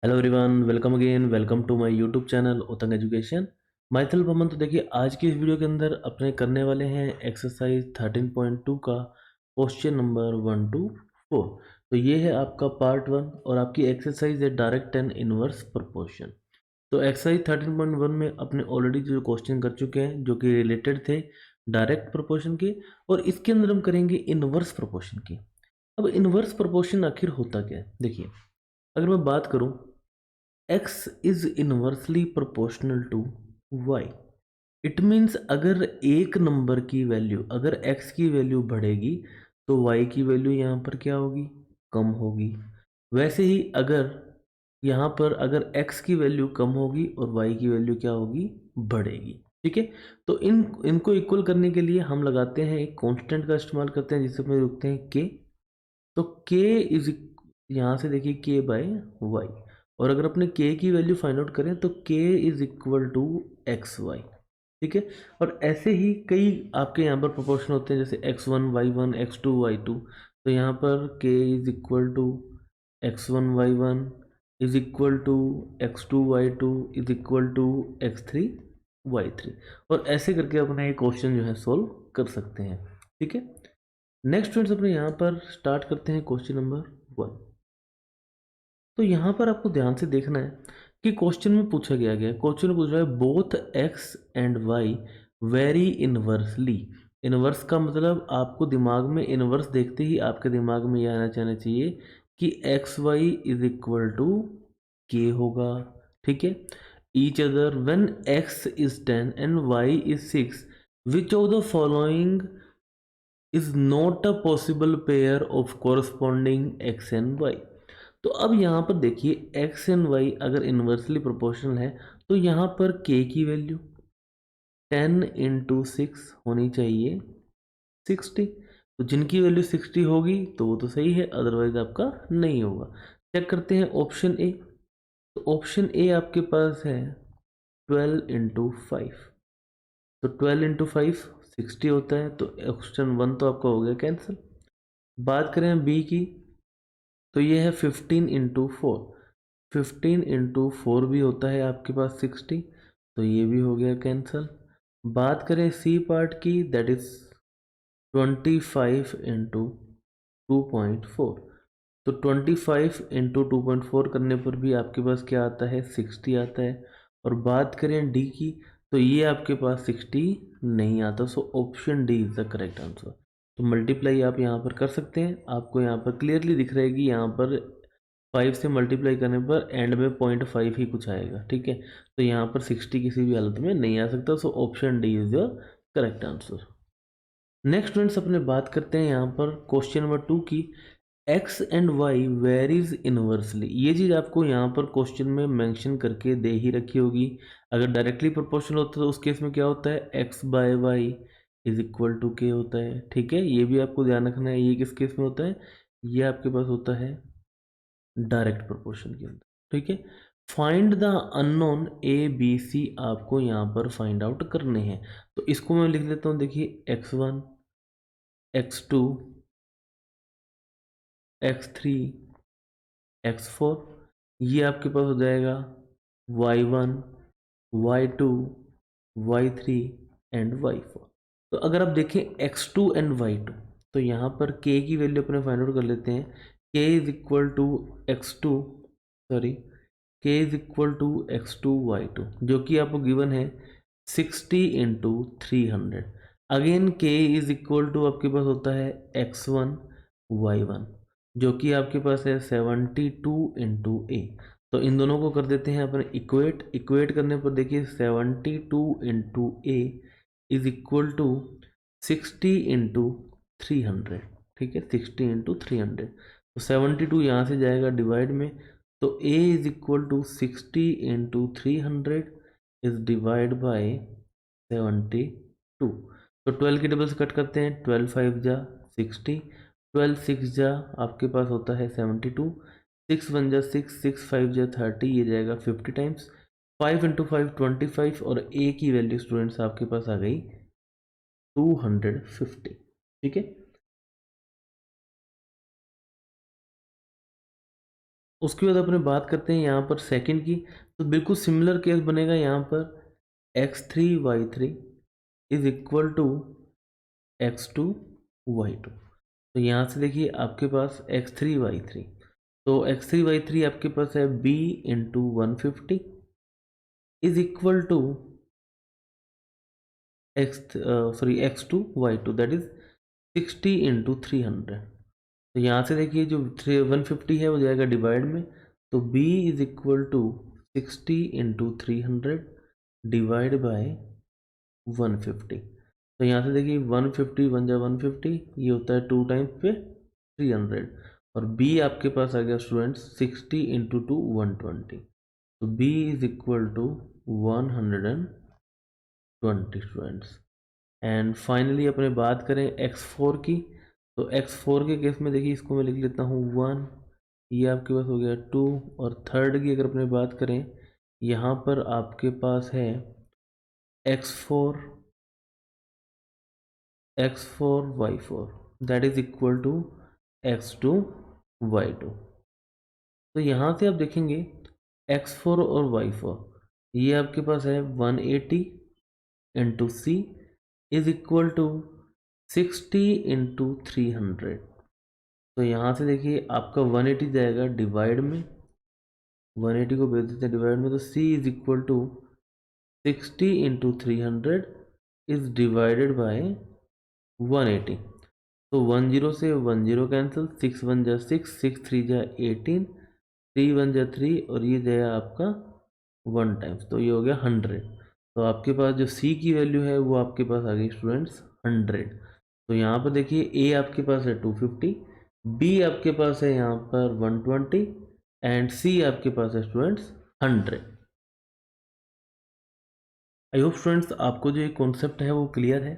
Hello everyone, welcome again, welcome to my YouTube channel Utang education. माइथल बमन। तो देखिए, आज की इस वीडियो के अंदर अपने करने वाले हैं एक्सरसाइज 13.2 का क्वेश्चन नंबर 1 to 4। तो ये है आपका पार्ट 1 और आपकी एक्सरसाइज है डायरेक्ट एंड इनवर्स प्रोपोर्शन। तो एक्सरसाइज 13.1 में अपने ऑलरेडी जो क्वेश्चन कर चुके हैं जो कि रिलेटेड थे डायरेक्ट प्रोपोर्शन के, और इसके अंदर हम करेंगे इनवर्स प्रोपोर्शन की। अब इनवर्स प्रोपोर्शन आखिर होता क्या है? देखिए, अगर मैं बात करूं x is inversely proportional to y। It means अगर एक नंबर की वैल्यू, अगर x की वैल्यू बढ़ेगी तो y की वैल्यू यहाँ पर क्या होगी? कम होगी। वैसे ही अगर यहाँ पर अगर x की वैल्यू कम होगी और y की वैल्यू क्या होगी? बढ़ेगी। ठीक है। तो इनको इक्वल करने के लिए हम लगाते हैं एक कांस्टेंट का इस्तेमाल करते हैं जिसे हम लिखते हैं k। तो k इज, यहाँ से देखिए k बाय वाई, और अगर अपने k की वैल्यू फाइंड आउट करें तो k is equal to x y. ठीक है। और ऐसे ही कई आपके यहाँ पर प्रोपोर्शन होते हैं जैसे x1 y1 x2 y2। तो यहाँ पर k is equal to x1 y1 is equal to x2 y2 is equal to x3 y3। और ऐसे करके अपना ये क्वेश्चन जो है सोल्व कर सकते हैं। ठीक है। नेक्स्ट फ्रेंड्स, अपने यहाँ पर स्टार्ट करते हैं क्वेश्चन नंबर 1। तो यहाँ पर आपको ध्यान से देखना है कि क्वेश्चन में पूछा गया क्वेश्चन में पूछ रहा है both x and y vary inversely. Inverse का मतलब आपको दिमाग में इनवर्स देखते ही आपके दिमाग में यह आना चाहिए कि x y is equal to k होगा। ठीक है। Each other when x is 10 and y is 6, which of the following is not a possible pair of corresponding x and y. तो अब यहाँ पर देखिए एक्स एंड वाई अगर inversely proportional है तो यहाँ पर के की वैल्यू 10 इंटू 6 होनी चाहिए 60। तो जिनकी वैल्यू 60 होगी तो वो तो सही है, अदरवाइज आपका नहीं होगा। चेक करते हैं ऑप्शन ए। तो ऑप्शन ए आपके पास है 12 इंटू 5। तो 12 इंटू 5 60 होता है, तो ऑप्शन 1 तो आपका हो गया कैंसिल। बात करें बी की, तो ये है 15 इंटू 4। 15 इंटू 4 भी होता है आपके पास 60, तो ये भी हो गया कैंसिल। बात करें सी पार्ट की, दैट इज 25 इंटू 2.4। तो 25 इंटू 2.4 करने पर भी आपके पास क्या आता है? 60 आता है। और बात करें डी की, तो ये आपके पास 60 नहीं आता। So option D is the correct answer. तो मल्टीप्लाई आप यहाँ पर कर सकते हैं, आपको यहाँ पर क्लियरली दिख रहेगी, यहाँ पर 5 से मल्टीप्लाई करने पर एंड में 0.5 ही कुछ आएगा। ठीक है। तो यहाँ पर 60 किसी भी हालत में नहीं आ सकता। So option D is your correct answer. Next friends, अपने बात करते हैं यहाँ पर क्वेश्चन नंबर 2 की। X and y varies inversely. ये चीज़ आपको यहाँ पर क्वेश्चन में मेंशन करके दे ही रखी होगी। अगर डायरेक्टली प्रोपोर्शनल होता है तो उस केस में क्या होता है? X by y is equal to k होता है। ठीक है, ये भी आपको ध्यान रखना है। ये किस केस में होता है? ये आपके पास होता है डायरेक्ट प्रोपोर्शन के अंदर। ठीक है। Find the unknown A B C आपको यहाँ पर फाइंड आउट करने हैं। तो इसको मैं लिख देता हूँ। देखिए x1 x2 x3 x4, ये आपके पास हो जाएगा y1 y2 y3 and y4। तो अगर आप देखें x2 एंड y2, तो यहाँ पर k की वैल्यू अपने फाइंड आउट कर लेते हैं। k is equal to x2, sorry, k is equal to x2 y2, जो कि आपको गिवन है 60 into 300। Again k is equal to आपके पास होता है x1 y1, जो कि आपके पास है 72 इंटू ए। तो इन दोनों को कर देते हैं अपने इक्वेट। इक्वेट करने पर देखिए 72 into a is equal to 60 into 300। ठीक है, 60 इंटू 300। तो 72 यहाँ से जाएगा डिवाइड में, तो A is equal to 60 into 300 is divide by 72। तो 12 की डबल से कट करते हैं, 12 5 जा 60, 12 6 जा आपके पास होता है 72, 6 1 जा 6, 6 5 जा 30, ये जाएगा 50 टाइम्स। 5 इंटू 5 25, और ए की वैल्यू स्टूडेंट्स आपके पास आ गई 250। ठीक है। उसके बाद अपने बात करते हैं यहाँ पर सेकंड की, तो बिल्कुल सिमिलर केस बनेगा यहाँ पर x3y3 is equal to x2y2। तो यहाँ से देखिए आपके पास x3y3, तो x3y3 आपके पास है b into 150 is equal to x2y2 that is 60 into 300। तो यहाँ से देखिए जो 150 है वो जाएगा डिवाइड में, तो b is equal to 60 into 300 divide by 150। तो यहाँ से देखिए 150 बन जाए 150, ये होता है 2 टाइम्स पे 300, और b आपके पास आ गया स्टूडेंट्स 60 इंटू 2 120। तो b is equal to 120 students. And finally अपने बात करें x4 की, तो x4 के केस में देखिए इसको मैं लिख लेता हूँ 1, ये आपके पास हो गया 2, और थर्ड की अगर अपने बात करें यहाँ पर आपके पास है x4 y4 that is equal to x2 y2। तो यहाँ से आप देखेंगे x4 और y4, ये आपके पास है 180 into c is equal to 60 into 300। तो यहाँ से देखिए आपका 180 जाएगा डिवाइड में, 180 को भेज देते हैं डिवाइड में, तो c is equal to 60 into 300 is divided by 180। तो 10 से 10 कैंसिल, 6 1 जा 6, 6 3 जा 18, 3 1 जा 3, और ये जाएगा आपका 1 टाइम्स, तो ये हो गया 100। तो आपके पास जो c की वैल्यू है वो आपके पास आ गई स्टूडेंट्स 100। तो यहाँ पर देखिए a आपके पास है 250, b आपके पास है यहाँ पर 120, एंड c आपके पास है स्टूडेंट्स 100। आई होप स्टूडेंट्स आपको जो ये कॉन्सेप्ट है वो क्लियर है।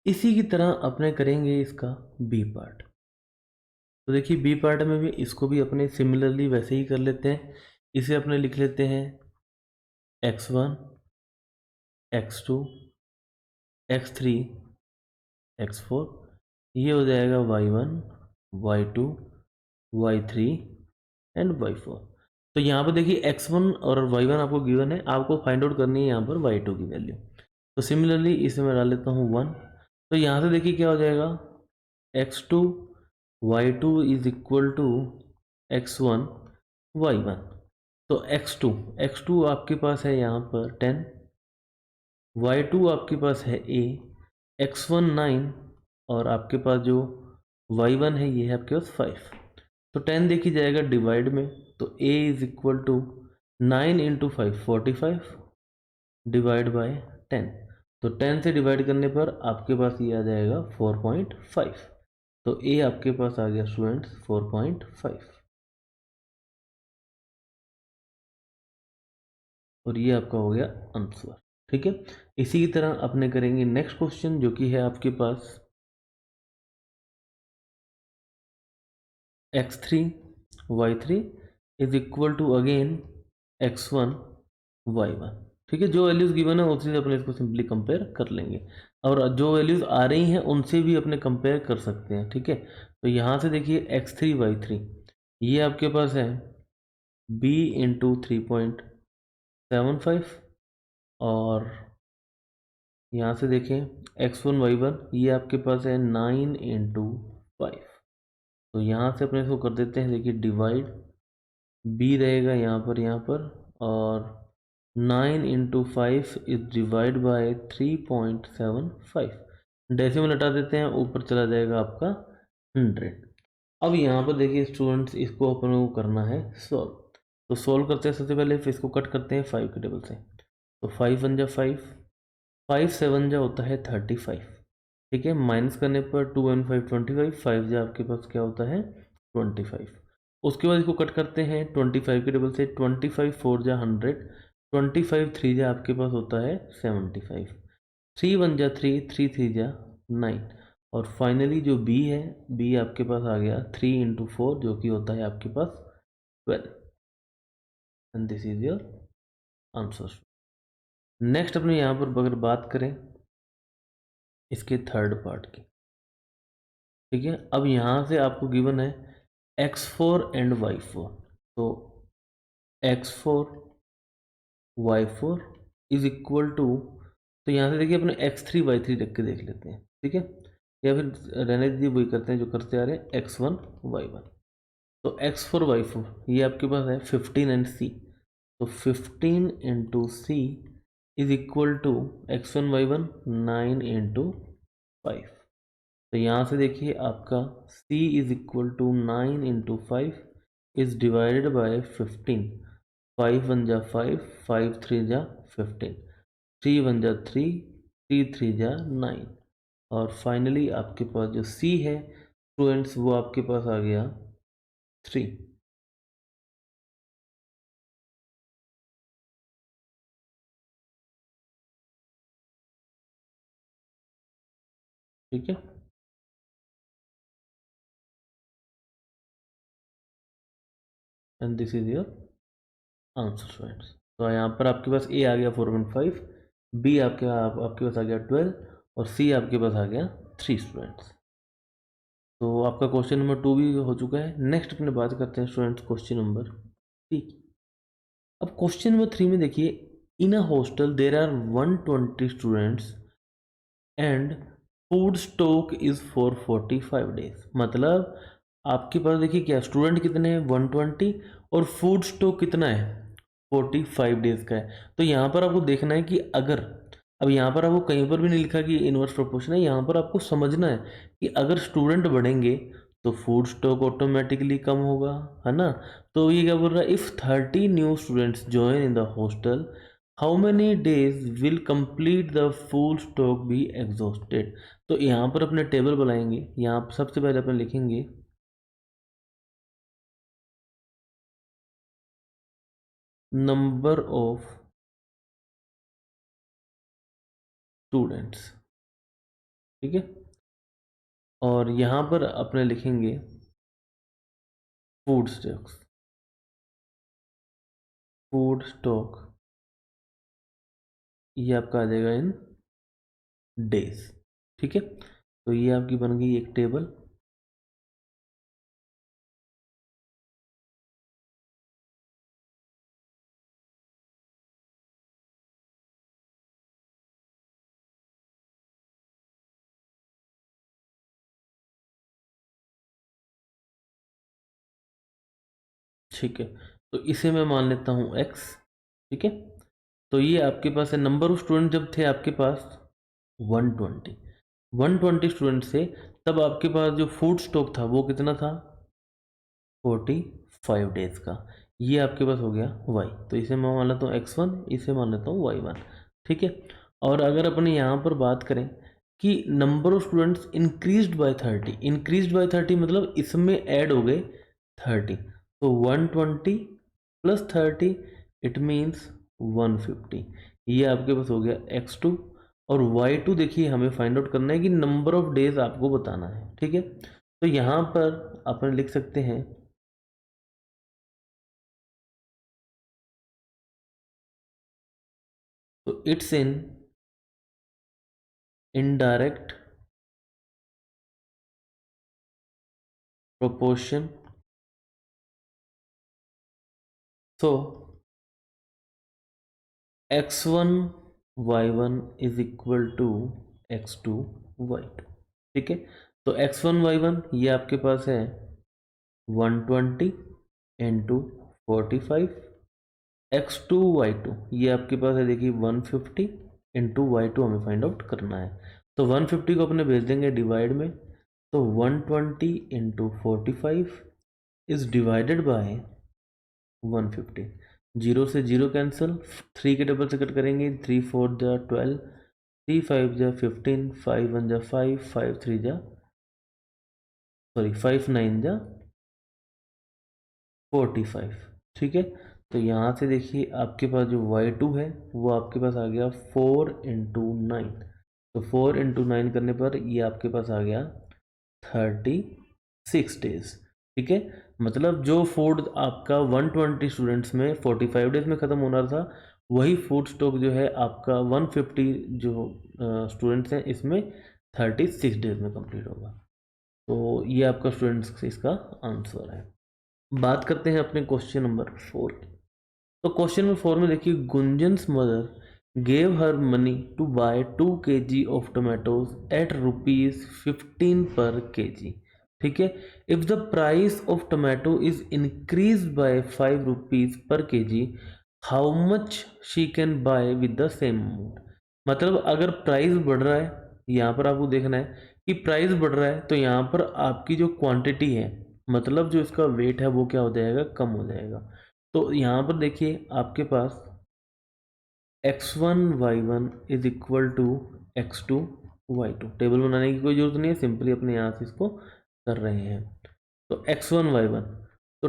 इसी की तरह अपने करेंगे इसका बी पार्ट। तो देखिए बी पार्ट में भी इसको भी अपने सिमिलरली वैसे ही कर लेते हैं। इसे अपने लिख लेते हैं x1 x2 x3 x4, ये हो जाएगा y1 y2 y3 and y4। तो यहाँ पर देखिए x1 और y1 आपको गिवन है, आपको फाइंड आउट करनी है यहाँ पर y2 की वैल्यू। तो सिमिलरली इसे मैं डाल लेता हूँ 1। तो यहाँ से देखिए क्या हो जाएगा x2 y2 is equal to x1 y1। तो x2 आपके पास है यहाँ पर 10, y2 आपके पास है a, x1 9, और आपके पास जो y1 है ये है आपके पास 5। तो 10 देखी जाएगा डिवाइड में, तो a is equal to 9 into 5 45 divide by 10। तो 10 से डिवाइड करने पर आपके पास ये आ जाएगा 4.5। तो a आपके पास आ गया स्टूडेंट्स 4.5, और ये आपका हो गया आंसर। ठीक है, इसी की तरह अपने करेंगे नेक्स्ट क्वेश्चन जो कि है आपके पास x3 y3 is equal to again x1 y1। ठीक है, जो वैल्यूज गिवन है उनसे अपने इसको सिंपली कंपेयर कर लेंगे, और जो वैल्यूज आ रही हैं उनसे भी अपने कंपेयर कर सकते हैं। ठीक है, तो यहाँ से देखिए x3 y3, ये आपके पास है b इंटू 3.75, और यहाँ से देखें x1 y1, ये आपके पास है 9 इंटू 5। तो यहाँ से अपने इसको कर देते हैं, देखिए डिवाइड, b रहेगा यहाँ पर, और 9 into 5 is divide bye 3.75। Decimal हटा देते हैं, ऊपर चला जाएगा आपका 100। अब यहाँ पर देखिए स्टूडेंट्स इसको अपन को करना है सॉल्व। तो सॉल्व करते हैं सबसे पहले, फिर इसको कट करते हैं 5 के टेबल से। तो 5 1 जा 5, 5 7 जा होता है 35। ठीक है, माइनस करने पर 2 and 5 25, 5 जा आपके पास क्या होता है 25। उसके बाद इसको कट करते हैं 25 के टेबल से, 25 4 जा 100, 25 3 जा आपके पास होता है 75, 3 1 जा 3, 3 3 जा 9, और फाइनली जो b है, b आपके पास आ गया 3 इंटू 4 जो कि होता है आपके पास 12, and this is your answer. Next अपने यहाँ पर अगर बात करें इसके थर्ड पार्ट की। ठीक है, अब यहाँ से आपको गिवन है x4 एंड y4। तो x4 y4 is equal to, तो यहाँ से देखिए अपने x3 y3 रख के देख लेते हैं, ठीक है, या फिर रहने दीजिए वही करते हैं जो करते आ रहे हैं, x1 y1। तो x4 y4 ये आपके पास है 15 एंड c, तो 15 into c is equal to x1 y1 9 into 5। तो यहाँ से देखिए आपका c is equal to 9 into 5 is divided by 15। 5 1 जा 5, 5 3 जा 15, 3 1 जा 3, 3 3 जा 9, और फाइनली आपके पास जो c है स्टूडेंट्स वो आपके पास आ गया 3। ठीक है, and this is your answer students. तो यहाँ पर आपके पास ए आ गया 4.5, बी आपके पास आ गया 12, और सी आपके पास आ गया 3 स्टूडेंट्स। तो आपका क्वेश्चन नंबर 2 भी हो चुका है। नेक्स्ट अपने बात करते हैं स्टूडेंट्स क्वेश्चन नंबर 3। अब क्वेश्चन नंबर 3 में देखिए, in a hostel there are 120 students and food stock is for 45 days. मतलब आपके पास देखिए क्या स्टूडेंट कितने हैं 120, और फूड स्टॉक कितना है 45 डेज का है। तो यहाँ पर आपको देखना है कि अगर, अब यहाँ पर आपको कहीं पर भी नहीं लिखा कि इनवर्स प्रोपोर्शन है, यहाँ पर आपको समझना है कि अगर स्टूडेंट बढ़ेंगे तो फूड स्टॉक ऑटोमेटिकली कम होगा, है ना। तो ये क्या बोल रहा है, if 30 new students join in the hostel, how many days will complete the food stock be exhausted. तो यहाँ पर अपने टेबल बनाएंगे। यहाँ पर सबसे पहले अपन लिखेंगे नंबर ऑफ स्टूडेंट्स, ठीक है, और यहाँ पर अपने लिखेंगे फूड स्टॉक्स, फूड स्टॉक ये आपका आ जाएगा इन डेज, ठीक है। तो ये आपकी बन गई एक टेबल। ठीक है, तो इसे मैं मान लेता हूँ x, ठीक है। तो ये आपके पास है नंबर ऑफ स्टूडेंट जब थे आपके पास 120, 120 स्टूडेंट से, तब आपके पास जो फूड स्टॉक था वो कितना था 45 डेज का। ये आपके पास हो गया y, तो इसे मैं मान लेता हूँ x1, इसे मान लेता हूँ y1, ठीक है। और अगर अपने यहाँ पर बात करें कि number of students increased by 30, increased by 30 मतलब इसमें ऐड हो गए 30, तो 120 प्लस 30 इट मीन्स 150। ये आपके पास हो गया x2, और y2 देखिए हमें फाइंड आउट करना है कि नंबर ऑफ डेज आपको बताना है, ठीक है। तो यहाँ पर अपन लिख सकते हैं तो it's in indirect proportion, so x1 y1 is equal to x2 y2, ठीक है। तो x1 y1 ये आपके पास है 120 इंटू 45, x2 y2 ये आपके पास है देखिए 150 इंटू y2 हमें फाइंड आउट करना है। तो 150 को अपने भेज देंगे डिवाइड में, तो 120 into 45 is divided bye 150, zero से जीरो कैंसिल, 3 के डबल से कट करेंगे, 3 4 जा 12, 3 5 जा 15, 5 1 जा 5, 5 3 जा सॉरी 5 9 जा 45, ठीक है। तो यहाँ से देखिए आपके पास जो y2 है वो आपके पास आ गया 4 इंटू 9, तो 4 इंटू 9 करने पर ये आपके पास आ गया 36 डेज, ठीक है। मतलब जो फूड आपका 120 स्टूडेंट्स में 45 डेज में ख़त्म होना था, वही फूड स्टॉक जो है आपका 150 जो स्टूडेंट्स हैं इसमें 36 डेज में कंप्लीट होगा। तो ये आपका स्टूडेंट्स इसका आंसर है। बात करते हैं अपने क्वेश्चन नंबर 4 की। तो क्वेश्चन नंबर 4 में देखिए, Gunjan's mother gave her money to buy 2 kg of tomatoes at ₹15 per kg। ठीक है, if the price of tomato is increase by ₹5 per kg, how much she can buy with the same amount. मतलब अगर price बढ़ रहा है, यहाँ पर आपको देखना है कि प्राइस बढ़ रहा है, तो यहाँ पर आपकी जो क्वांटिटी है, मतलब जो इसका वेट है, वो क्या हो जाएगा, कम हो जाएगा। तो यहाँ पर देखिए आपके पास x1 y1 is equal to x2 y2। Table बनाने की कोई ज़रूरत नहीं है, सिंपली अपने यहाँ से इसको कर रहे हैं। तो x1 y1, तो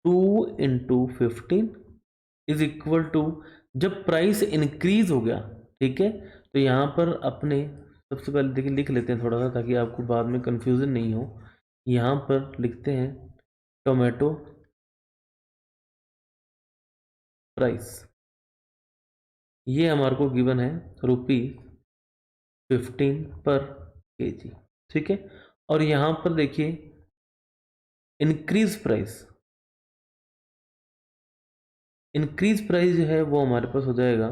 2 इंटू 15 इज इक्वल टू, जब प्राइस इंक्रीज हो गया, ठीक है, तो यहाँ पर अपने सबसे पहले देखिए लिख लेते हैं थोड़ा सा, ताकि आपको बाद में कंफ्यूजन नहीं हो। यहाँ पर लिखते हैं टोमेटो प्राइस, ये हमारे को गिवन है ₹15 पर kg। ठीक है, और यहाँ पर देखिए इंक्रीज प्राइस, इंक्रीज प्राइस जो है वो हमारे पास हो जाएगा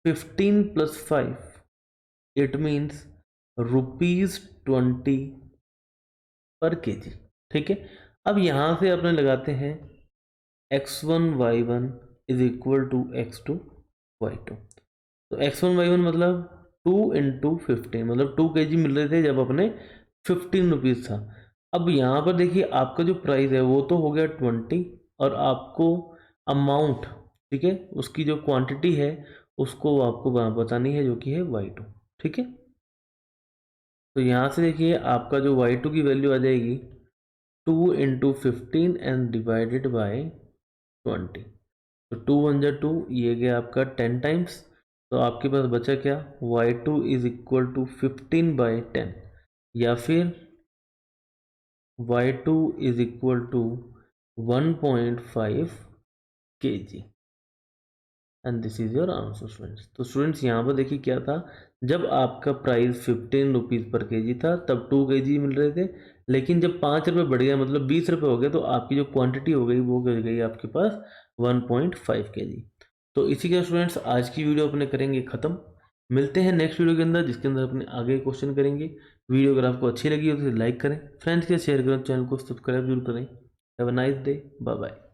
15 + 5, इट मीन्स ₹20 पर kg। ठीक है, अब यहाँ से अपने लगाते हैं x1 y1 is equal to x2 y2। तो x1 y1 मतलब 2 इंटू 15, मतलब 2 kg मिल रहे थे जब अपने ₹15 था। अब यहाँ पर देखिए आपका जो प्राइस है वो तो हो गया 20, और आपको अमाउंट, ठीक है, उसकी जो क्वांटिटी है उसको आपको बतानी है, जो कि है y2। ठीक है, तो यहाँ से देखिए आपका जो y2 की वैल्यू आ जाएगी 2 इंटू 15 एंड डिवाइडेड बाय 20। तो 2 × 1 = 2, ये गया आपका 10 टाइम्स। तो आपके पास बचा क्या, y2 इज इक्वल टू 15/10, या फिर y2 is equal to 1.5 kg, and this is your answer students. तो स्टूडेंट्स यहाँ पर देखिए क्या था, जब आपका प्राइस ₹15 पर kg था तब 2 kg मिल रहे थे, लेकिन जब ₹5 बढ़ गया, मतलब ₹20 हो गए, तो आपकी जो क्वांटिटी हो गई वो गिर गई आपके पास 1.5 kg। तो इसी के स्टूडेंट्स आज की वीडियो अपने करेंगे ख़त्म। मिलते हैं नेक्स्ट वीडियो के अंदर, जिसके अंदर अपने आगे क्वेश्चन करेंगे। वीडियो अगर आपको अच्छी लगी हो तो लाइक करें, फ्रेंड्स के साथ शेयर करें, चैनल को सब्सक्राइब जरूर करें। Have a nice day, bye bye.